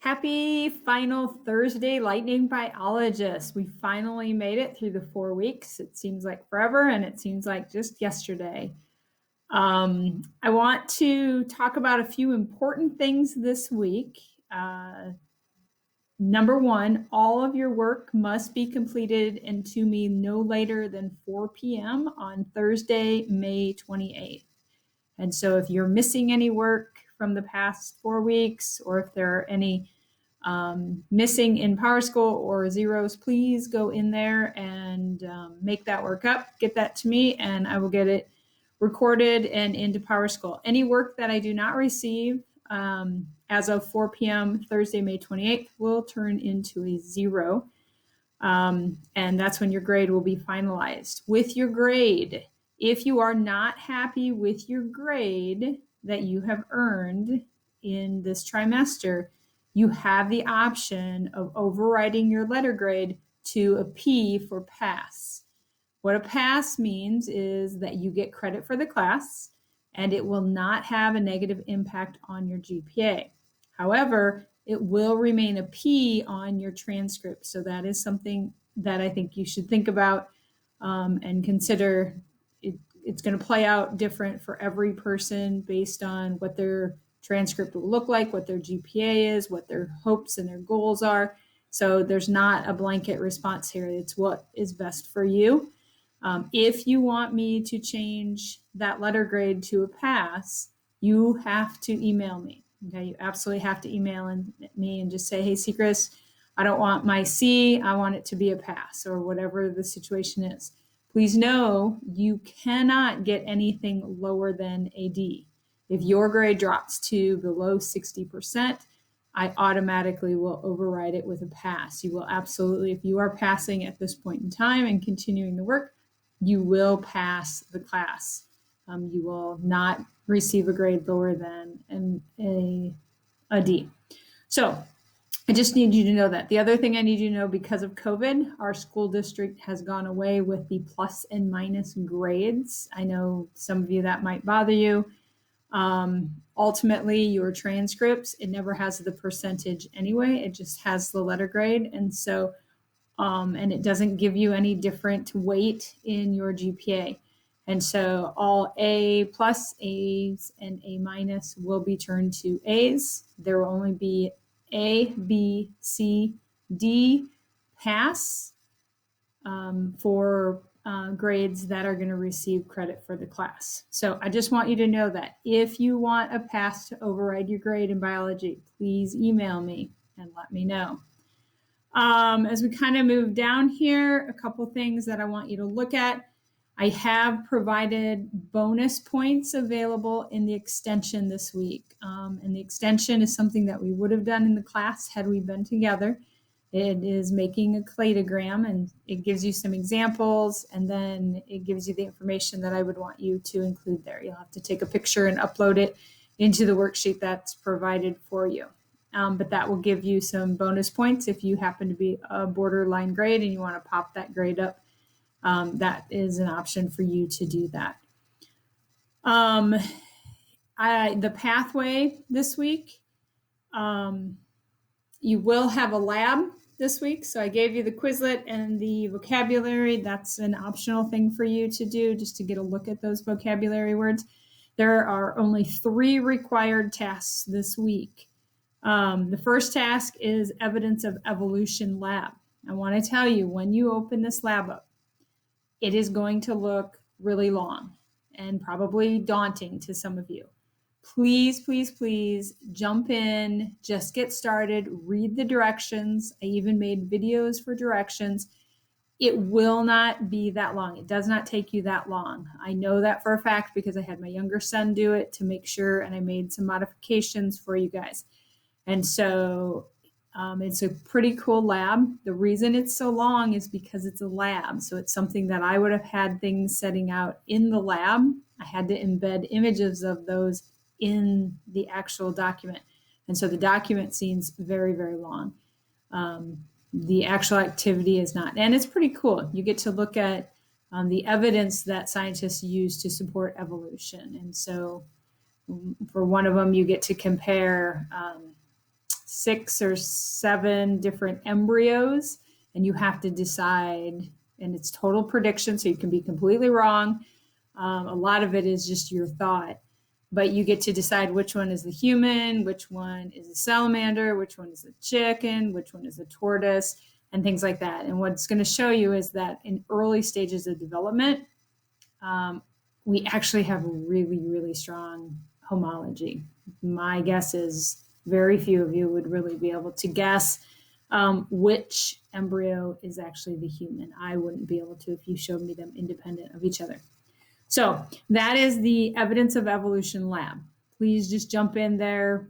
Happy final Thursday, lightning biologist. We finally made it through the 4 weeks. It seems like forever, and it seems like just yesterday. I want to talk about a few important things this week. Number one, all of your work must be completed and to me no later than 4 p.m. on Thursday, May 28th. And so if you're missing any work from the past 4 weeks, or if there are any missing in PowerSchool or zeros, please go in there and make that work up. Get that to me, and I will get it recorded and into PowerSchool. Any work that I do not receive as of 4 p.m. Thursday, May 28th, will turn into a zero. And that's when your grade will be finalized. With your grade, if you are not happy with your grade that you have earned in this trimester, you have the option of overriding your letter grade to a P for pass. What a pass means is that you get credit for the class and it will not have a negative impact on your GPA. However, it will remain a P on your transcript. So that is something that I think you should think about and consider. It's going to play out different for every person based on what their transcript will look like, what their GPA is, what their hopes and their goals are. So there's not a blanket response here. It's what is best for you. If you want me to change that letter grade to a pass, you have to email me. Okay, you absolutely have to email me and just say, hey, secrist, I don't want my C, I want it to be a pass, or whatever the situation is. Please know you cannot get anything lower than a D. If your grade drops to below 60%, I automatically will override it with a pass. You will absolutely, if you are passing at this point in time and continuing the work, you will pass the class. You will not receive a grade lower than a D. So I just need you to know that. The other thing I need you to know, because of COVID, our school district has gone away with the plus and minus grades. I know some of you that might bother you. Ultimately, your transcripts, it never has the percentage anyway. It just has the letter grade. And so, and it doesn't give you any different weight in your GPA. And so all A plus, A's, and A minus will be turned to A's. There will only be A, B, C, D pass for grades that are going to receive credit for the class. So I just want you to know that if you want a pass to override your grade in biology, please email me and let me know. As we kind of move down here, a couple things that I want you to look at. I have provided bonus points available in the extension this week. And the extension is something that we would have done in the class had we been together. It is making a cladogram, and it gives you some examples, and then it gives you the information that I would want you to include there. You'll have to take a picture and upload it into the worksheet that's provided for you. But that will give you some bonus points if you happen to be a borderline grade and you want to pop that grade up. That is an option for you to do that. The pathway this week, you will have a lab this week. So I gave you the Quizlet and the vocabulary. That's an optional thing for you to do, just to get a look at those vocabulary words. There are only 3 required tasks this week. The first task is evidence of evolution lab. I want to tell you, when you open this lab up, it is going to look really long and probably daunting to some of you. Please, please, please jump in, just get started, read the directions. I even made videos for directions. It will not be that long. It does not take you that long. I know that for a fact because I had my younger son do it to make sure, and I made some modifications for you guys. And so it's a pretty cool lab. The reason it's so long is because it's a lab. So it's something that I would have had things setting out in the lab. I had to embed images of those in the actual document. And so the document seems very, very long. The actual activity is not. And it's pretty cool. You get to look at the evidence that scientists use to support evolution. And so for one of them, you get to compare 6 or 7 different embryos, and you have to decide, and it's total prediction, so you can be completely wrong. A lot of it is just your thought, but you get to decide which one is the human, which one is a salamander, which one is a chicken, which one is a tortoise, and things like that. And what it's going to show you is that in early stages of development, we actually have really, really strong homology. My guess is very few of you would really be able to guess which embryo is actually the human. I wouldn't be able to if you showed me them independent of each other. So that is the Evidence of Evolution Lab. Please just jump in there,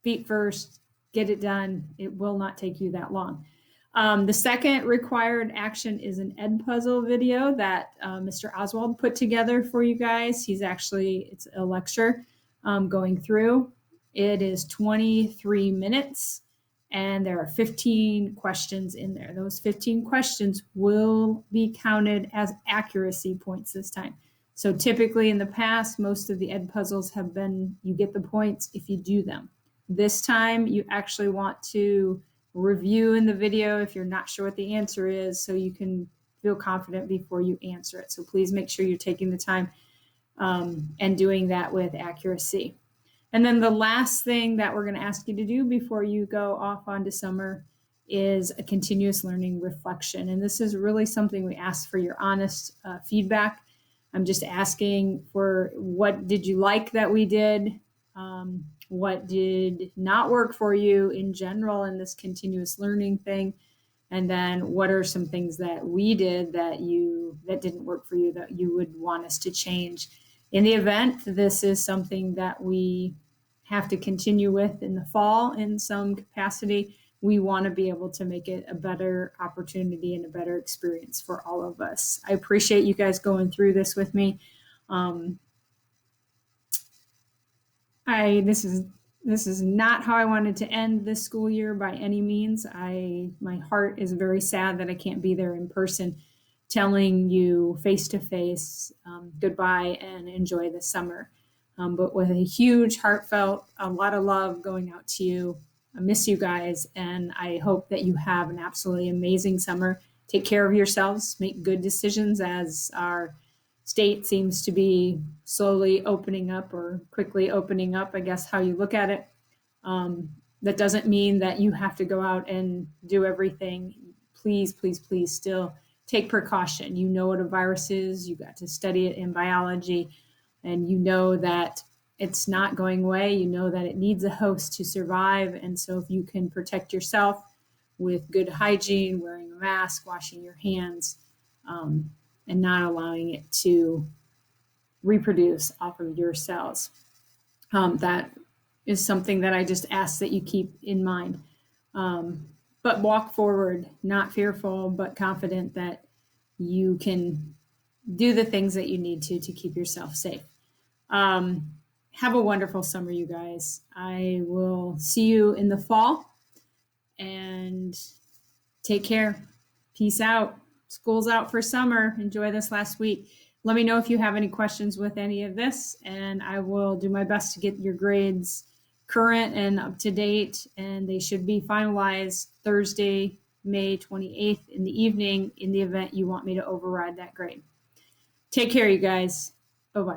feet first, get it done. It will not take you that long. The second required action is an Edpuzzle video that Mr. Oswald put together for you guys. It's a lecture going through. It is 23 minutes and there are 15 questions in there. Those 15 questions will be counted as accuracy points this time. So typically in the past, most of the Edpuzzles have been, you get the points if you do them. This time you actually want to review in the video if you're not sure what the answer is, so you can feel confident before you answer it. So please make sure you're taking the time and doing that with accuracy. And then the last thing that we're going to ask you to do before you go off onto summer is a continuous learning reflection. And this is really something we ask for your honest feedback. I'm just asking for what did you like that we did? What did not work for you in general in this continuous learning thing? And then what are some things that we did that didn't work for you that you would want us to change? In the event this is something that we have to continue with in the fall in some capacity, we want to be able to make it a better opportunity and a better experience for all of us. I appreciate you guys going through this with me. This is not how I wanted to end this school year by any means. My heart is very sad that I can't be there in person telling you face to face goodbye and enjoy the summer. But with a huge heartfelt, a lot of love going out to you. I miss you guys, and I hope that you have an absolutely amazing summer. Take care of yourselves, make good decisions as our state seems to be slowly opening up or quickly opening up, I guess how you look at it. That doesn't mean that you have to go out and do everything. Please, please, please still take precaution. You know what a virus is. You got to study it in biology, and you know that it's not going away. You know that it needs a host to survive. And so if you can protect yourself with good hygiene, wearing a mask, washing your hands, and not allowing it to reproduce off of your cells, that is something that I just ask that you keep in mind. But walk forward, not fearful, but confident that you can do the things that you need to keep yourself safe. Have a wonderful summer, you guys. I will see you in the fall, and take care. Peace out. School's out for summer. Enjoy this last week. Let me know if you have any questions with any of this, and I will do my best to get your grades current and up to date, and they should be finalized Thursday, May 28th in the evening in the event you want me to override that grade. Take care, you guys. Bye-bye.